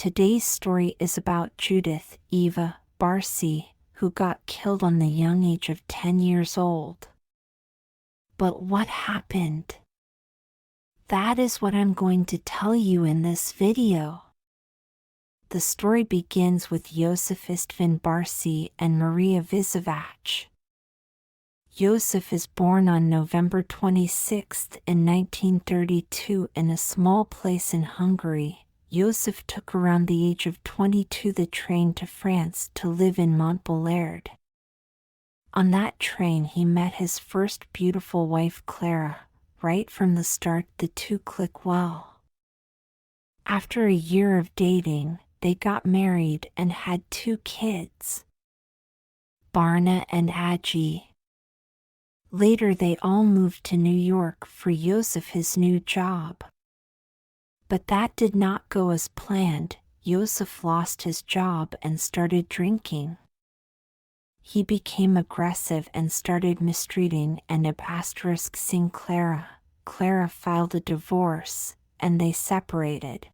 Today's story is about Judith Eva Barcy, who got killed on the young age of 10 years old. But what happened? That is what I'm going to tell you in this video. The story begins with Josef Barcy and Maria Visavach. Josef is born on November 26 in 1932 in a small place in Hungary. Josef took around the age of 22 the train to France to live in Montbéliard. On that train he met his first beautiful wife Clara. Right from the start the two click well. After a year of dating, they got married and had 2 kids, Barna and Agi. Later they all moved to New York for Josef his new job. But that did not go as planned. Josef lost his job and started drinking. He became aggressive and started mistreating and ebastresk Clara. Clara filed a divorce, and they separated.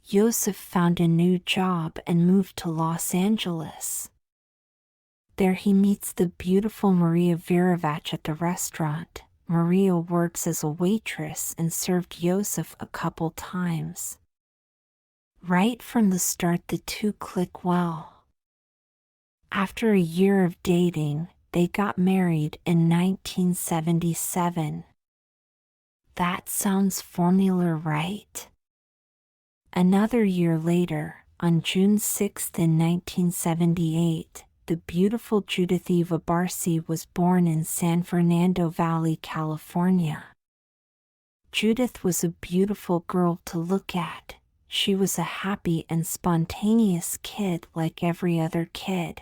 Josef found a new job and moved to Los Angeles. There he meets the beautiful Maria Visavach at the restaurant. Maria works as a waitress and served Josef a couple times. Right from the start the two click well. After a year of dating, they got married in 1977. That sounds familiar, right? Another year later, on June 6 in 1978, the beautiful Judith Eva Barcy was born in San Fernando Valley, California. Judith was a beautiful girl to look at. She was a happy and spontaneous kid like every other kid.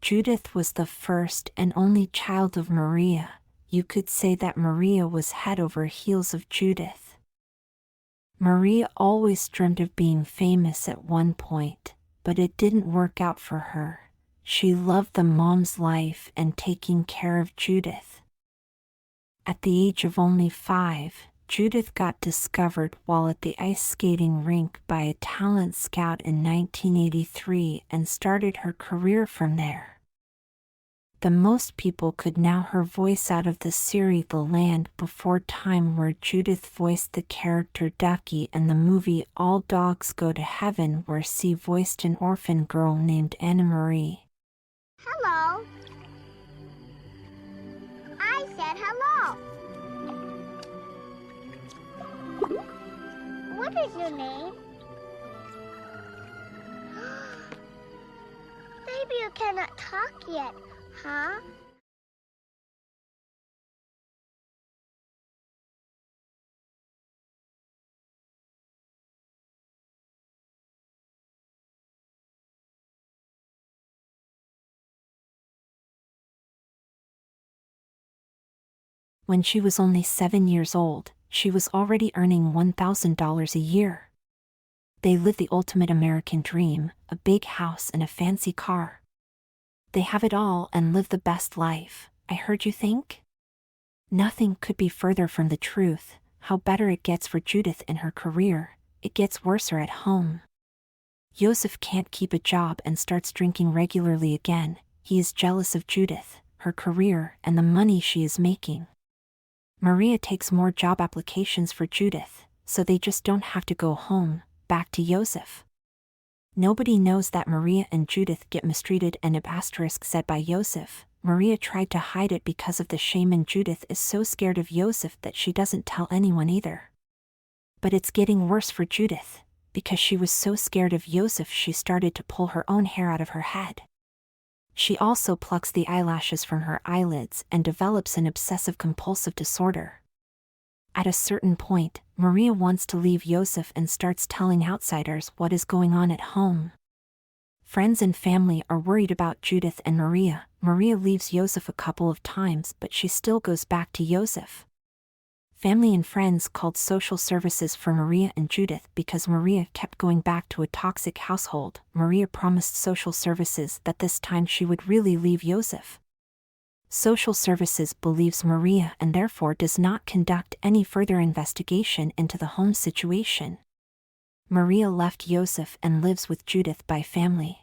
Judith was the first and only child of Maria. You could say that Maria was head over heels of Judith. Maria always dreamed of being famous at one point, but it didn't work out for her. She loved the mom's life and taking care of Judith. At the age of only 5, Judith got discovered while at the ice skating rink by a talent scout in 1983 and started her career from there. The most people could know her voice out of the series The Land Before Time, where Judith voiced the character Ducky, and the movie All Dogs Go to Heaven, where she voiced an orphan girl named Anna Marie. Hello. I said hello. What is your name? Maybe you cannot talk yet, huh? When she was only 7 years old, she was already earning $1,000 a year. They live the ultimate American dream, a big house and a fancy car. They have it all and live the best life, I heard you think? Nothing could be further from the truth. How better it gets for Judith in her career, it gets worser at home. Josef can't keep a job and starts drinking regularly again. He is jealous of Judith, her career, and the money she is making. Maria takes more job applications for Judith, so they just don't have to go home, back to Josef. Nobody knows that Maria and Judith get mistreated and ebastresk said by Josef. Maria tried to hide it because of the shame, and Judith is so scared of Josef that she doesn't tell anyone either. But it's getting worse for Judith. Because she was so scared of Josef, she started to pull her own hair out of her head. She also plucks the eyelashes from her eyelids and develops an obsessive-compulsive disorder. At a certain point, Maria wants to leave Josef and starts telling outsiders what is going on at home. Friends and family are worried about Judith and Maria. Maria leaves Josef a couple of times, but she still goes back to Josef. Family and friends called social services for Maria and Judith because Maria kept going back to a toxic household. Maria promised social services that this time she would really leave Josef. Social services believes Maria and therefore does not conduct any further investigation into the home situation. Maria left Josef and lives with Judith by family.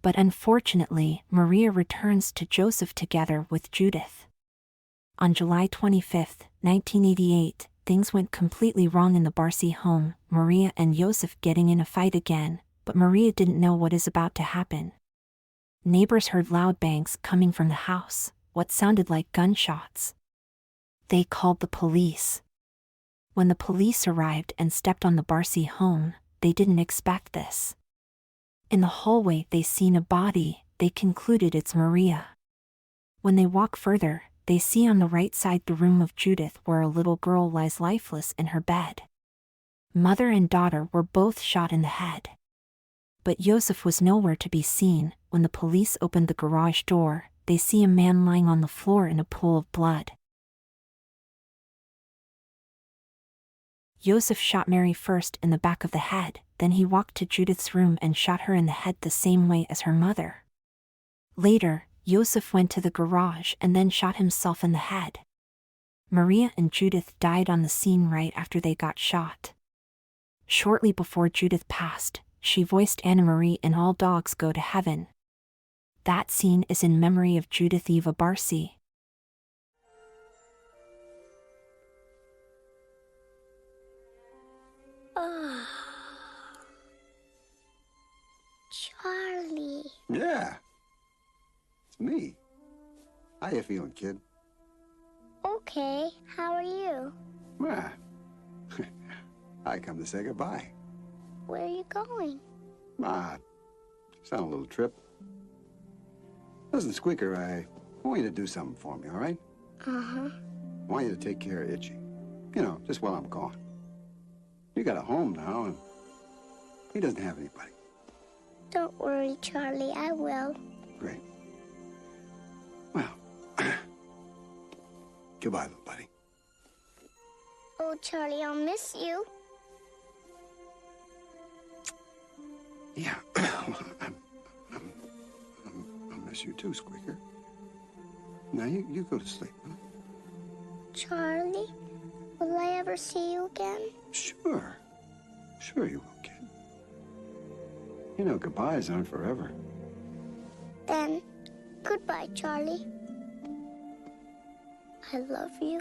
But unfortunately, Maria returns to Josef together with Judith. On July 25, 1988, things went completely wrong in the Barsi home, Maria and Josef getting in a fight again, but Maria didn't know what is about to happen. Neighbors heard loud bangs coming from the house, what sounded like gunshots. They called the police. When the police arrived and stepped on the Barsi home, they didn't expect this. In the hallway they seen a body, they concluded it's Maria. When they walk further, they see on the right side the room of Judith where a little girl lies lifeless in her bed. Mother and daughter were both shot in the head. But Josef was nowhere to be seen. When the police opened the garage door, they see a man lying on the floor in a pool of blood. Josef shot Mary first in the back of the head, then he walked to Judith's room and shot her in the head the same way as her mother. Later, Josef went to the garage and then shot himself in the head. Maria and Judith died on the scene right after they got shot. Shortly before Judith passed, she voiced Anna Marie in All Dogs Go to Heaven. That scene is in memory of Judith Eva Barsi. Oh, Charlie. Yeah, it's me. How you feeling, kid? Okay, how are you? Ah, I come to say goodbye. Where are you going? Just on a little trip. Listen, Squeaker, I want you to do something for me, all right? Uh-huh. I want you to take care of Itchy. You know, just while I'm gone. You got a home now, and he doesn't have anybody. Don't worry, Charlie, I will. Great. Well, goodbye, little buddy. Oh, Charlie, I'll miss you. Yeah, I'll miss you too, Squeaker. Now, you go to sleep, huh? Charlie, will I ever see you again? Sure. Sure you will, kid. You know, goodbyes aren't forever. Then, goodbye, Charlie. I love you.